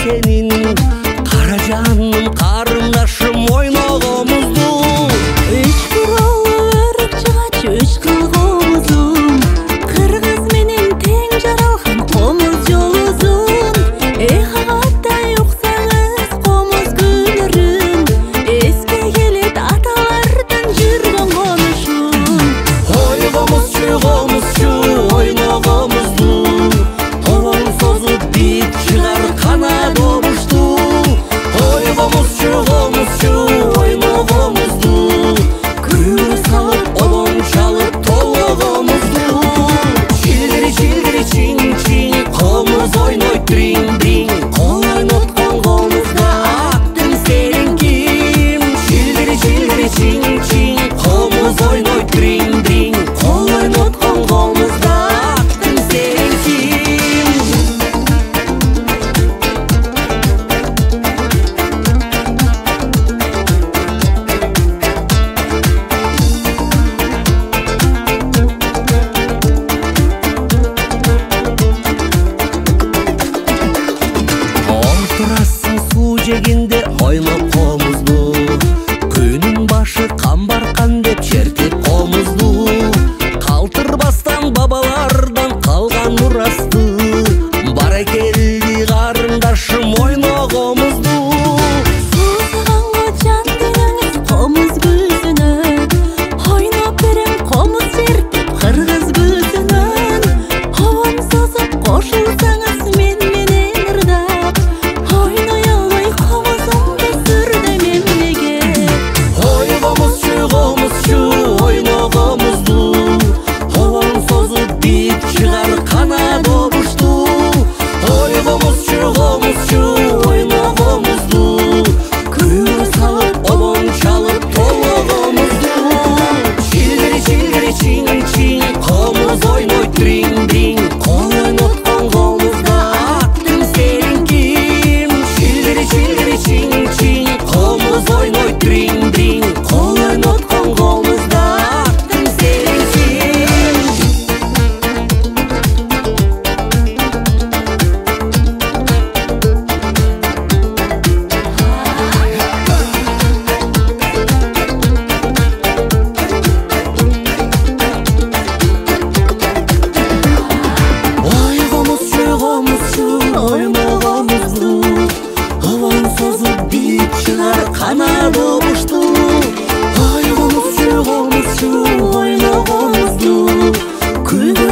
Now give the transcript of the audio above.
сенин кара жаным карындашым ойногомузду үч кураллы өрүк жыгач үч кылгомузун кыргыз менен тең жаралган комуз жол узун кагаттай уксаңыз комуз күнөрүн эске келет аталардын жүргөн конушун ойгомузчу комузчу ойногомузду обоң созуп бит чыгар канат добушту ойгомузчу комузчу ойногомузду күбө салып обоң чалып толгогомузду чилдири чилдири чин чин комуз ойнойт дрин дрин кол ойноткон комузда аттың сенин ким чилдири чилдири чин чин комуз ойнойт дрин дрин кол ойноткон комузда аттың сенин ким Олтурасың суу жегинде ойлоп комузду күнүн башы камбаркан деп чертип комузду калтырбастан бабалардан калган мурасты баракелди карындашым ойногомузду суусаганго жан дүйнөңүз комуз күзүнөн ойноп берем комуз чертип кыргыз күзүнөн обоң созуп кошулсаңыз мен менен ырдап ойной албай комузумду сүрдөм эмнеге ойгомузчу комузчу ойногомузду обоң созуп бит чыгар канат добушту ойгомузчу комузчу ойногомузду күбө салып обоң чалып толгогомузду чилдири чилдири чин чин комуз ойнойт дрин дрин кол ойноткон комузда аттың сенин ким чилдири чилдири чин чин комуз ойнойт дрин дрин кол ойноткон комузда аттың сенин ким ойгомузчу комузчу ойногомузду обоң созуп бит чыгар канат добушту ойгомузчу комузчу ойногомузду күбө